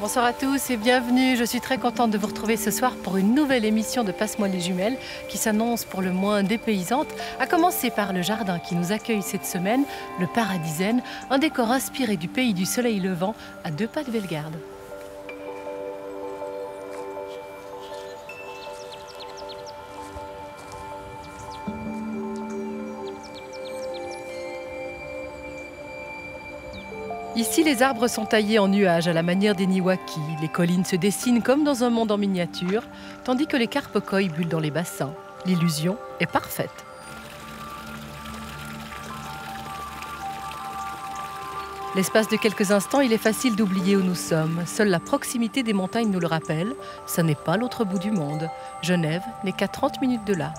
Bonsoir à tous et bienvenue. Je suis très contente de vous retrouver ce soir pour une nouvelle émission de Passe-moi les jumelles qui s'annonce pour le moins dépaysante, à commencer par le jardin qui nous accueille cette semaine, le Paradis Zen, un décor inspiré du pays du soleil levant à 2 pas de Bellegarde. Ici, les arbres sont taillés en nuages à la manière des Niwaki. Les collines se dessinent comme dans un monde en miniature, tandis que les carpes koi bullent dans les bassins. L'illusion est parfaite. L'espace de quelques instants, il est facile d'oublier où nous sommes. Seule la proximité des montagnes nous le rappelle. Ce n'est pas l'autre bout du monde. Genève n'est qu'à 30 minutes de là.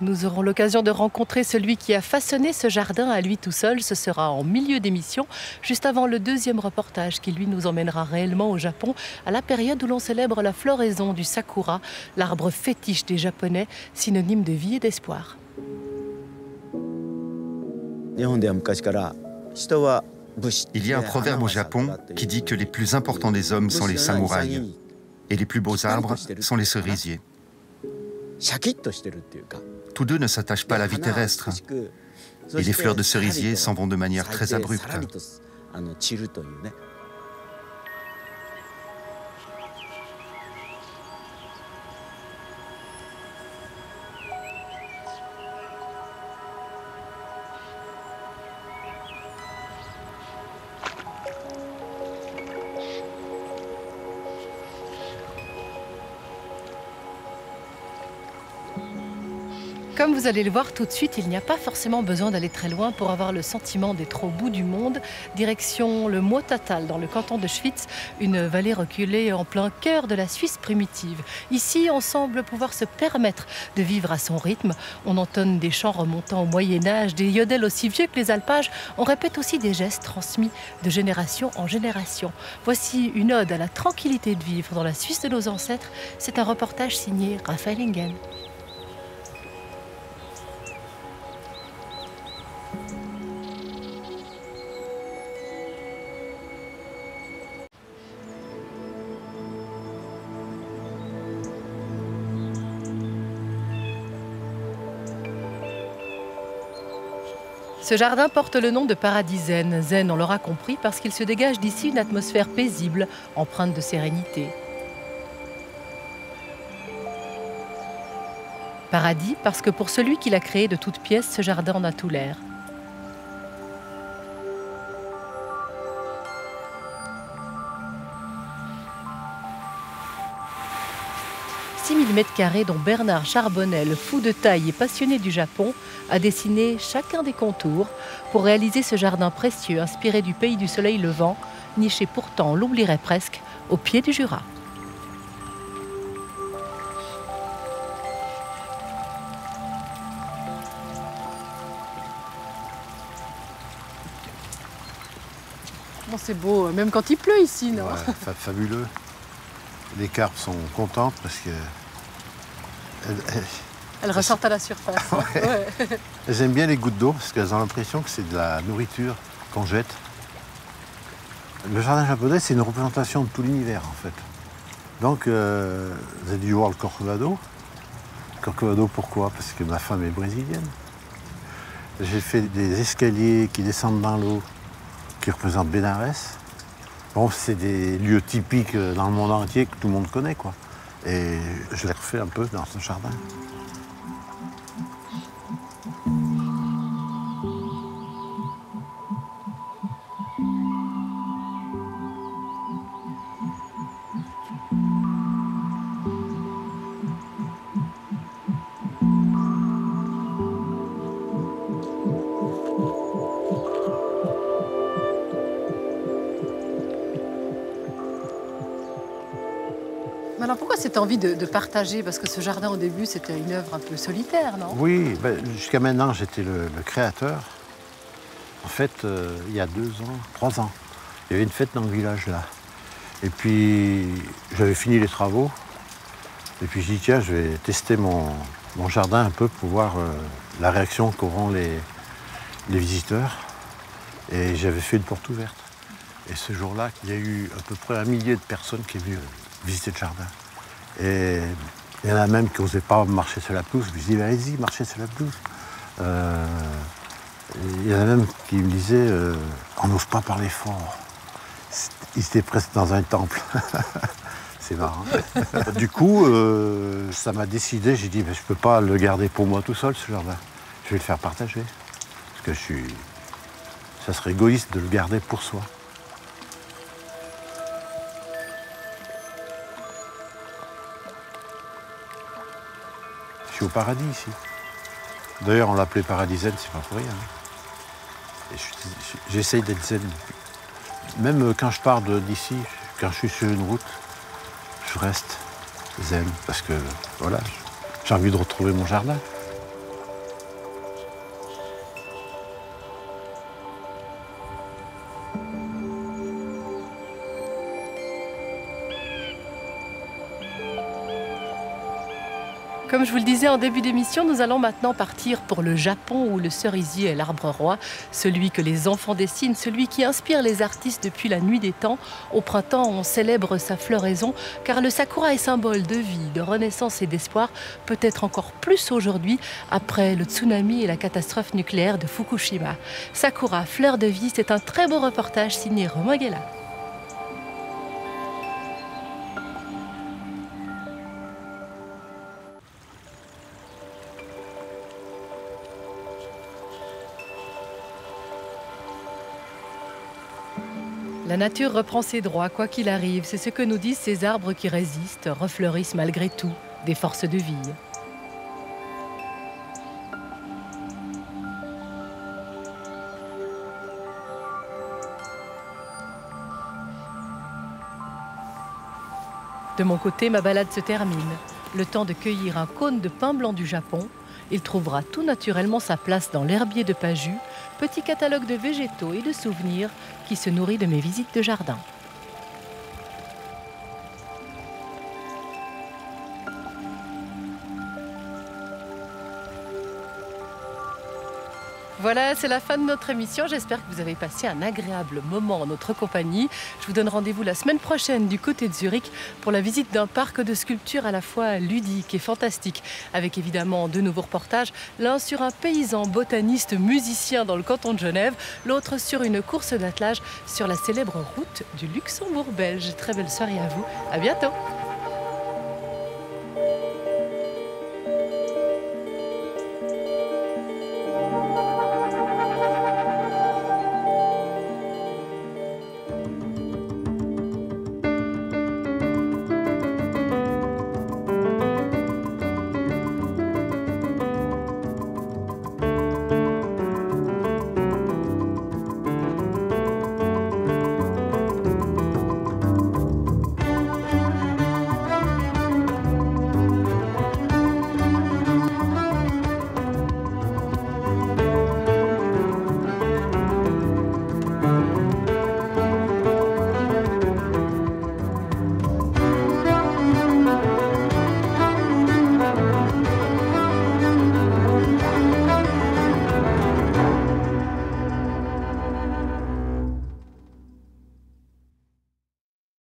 Nous aurons l'occasion de rencontrer celui qui a façonné ce jardin à lui tout seul. Ce sera en milieu d'émission, juste avant le deuxième reportage qui lui nous emmènera réellement au Japon, à la période où l'on célèbre la floraison du sakura, l'arbre fétiche des Japonais, synonyme de vie et d'espoir. Il y a un proverbe au Japon qui dit que les plus importants des hommes sont les samouraïs et les plus beaux arbres sont les cerisiers. Tous deux ne s'attachent pas à la vie terrestre et les fleurs de cerisier s'en vont de manière très abrupte. Comme vous allez le voir tout de suite, il n'y a pas forcément besoin d'aller très loin pour avoir le sentiment d'être au bout du monde. Direction le Mottal, dans le canton de Schwyz, une vallée reculée en plein cœur de la Suisse primitive. Ici, on semble pouvoir se permettre de vivre à son rythme. On entonne des chants remontant au Moyen-Âge, des yodels aussi vieux que les alpages. On répète aussi des gestes transmis de génération en génération. Voici une ode à la tranquillité de vivre dans la Suisse de nos ancêtres. C'est un reportage signé Raphaël Engel. Ce jardin porte le nom de Paradis Zen. Zen, on l'aura compris, parce qu'il se dégage d'ici une atmosphère paisible, empreinte de sérénité. Paradis, parce que pour celui qui l'a créé de toutes pièces, ce jardin en a tout l'air. M2 dont Bernard Charbonnel, fou de taille et passionné du Japon, a dessiné chacun des contours pour réaliser ce jardin précieux inspiré du pays du soleil levant, niché pourtant, on l'oublierait presque, au pied du Jura. Bon, c'est beau, même quand il pleut ici, non? Ouais, fabuleux. Les carpes sont contentes parce que elles ressortent à la surface. Ouais. Ouais. Elles aiment bien les gouttes d'eau parce qu'elles ont l'impression que c'est de la nourriture qu'on jette. Le jardin japonais, c'est une représentation de tout l'univers en fait. Donc, vous avez dû voir le Corcovado. Corcovado, pourquoi? Parce que ma femme est brésilienne. J'ai fait des escaliers qui descendent dans l'eau, qui représentent Benares. Bon, c'est des lieux typiques dans le monde entier que tout le monde connaît, quoi. Et je l'ai refait un peu dans ce jardin. Alors pourquoi cette envie de partager? Parce que ce jardin au début c'était une œuvre un peu solitaire, non? Oui, jusqu'à maintenant j'étais le créateur. En fait, il y a 2 ans, 3 ans, il y avait une fête dans le village là. Et puis j'avais fini les travaux. Et puis j'ai dit tiens, je vais tester mon jardin un peu pour voir la réaction qu'auront les visiteurs. Et j'avais fait une porte ouverte. Et ce jour-là, il y a eu à peu près 1 millier de personnes qui sont venues visiter le jardin. Et il y en a même qui n'osaient pas marcher sur la pelouse. Je dis, allez-y, marchez sur la pelouse. Il y en a même qui me disaient, on n'ose pas parler fort. Ils étaient presque dans un temple. C'est marrant. Du coup, ça m'a décidé, j'ai dit, je ne peux pas le garder pour moi tout seul, ce jardin. Je vais le faire partager. Parce que ça serait égoïste de le garder pour soi. Je suis au paradis ici. D'ailleurs, on l'appelait paradis zen, c'est pas pour rien. J'essaye d'être zen. Même quand je pars d'ici, quand je suis sur une route, je reste zen. Parce que, voilà, j'ai envie de retrouver mon jardin. Comme je vous le disais en début d'émission, nous allons maintenant partir pour le Japon où le cerisier est l'arbre roi, celui que les enfants dessinent, celui qui inspire les artistes depuis la nuit des temps. Au printemps, on célèbre sa floraison car le sakura est symbole de vie, de renaissance et d'espoir, peut-être encore plus aujourd'hui après le tsunami et la catastrophe nucléaire de Fukushima. Sakura, fleur de vie, c'est un très beau reportage signé Romain Guella. La nature reprend ses droits, quoi qu'il arrive. C'est ce que nous disent ces arbres qui résistent, refleurissent malgré tout, des forces de vie. De mon côté, ma balade se termine. Le temps de cueillir un cône de pin blanc du Japon. Il trouvera tout naturellement sa place dans l'herbier de Paju, petit catalogue de végétaux et de souvenirs qui se nourrit de mes visites de jardin. Voilà, c'est la fin de notre émission. J'espère que vous avez passé un agréable moment en notre compagnie. Je vous donne rendez-vous la semaine prochaine du côté de Zurich pour la visite d'un parc de sculptures à la fois ludique et fantastique, avec évidemment 2 nouveaux reportages, l'un sur un paysan botaniste musicien dans le canton de Genève, l'autre sur une course d'attelage sur la célèbre route du Luxembourg belge. Très belle soirée à vous, à bientôt.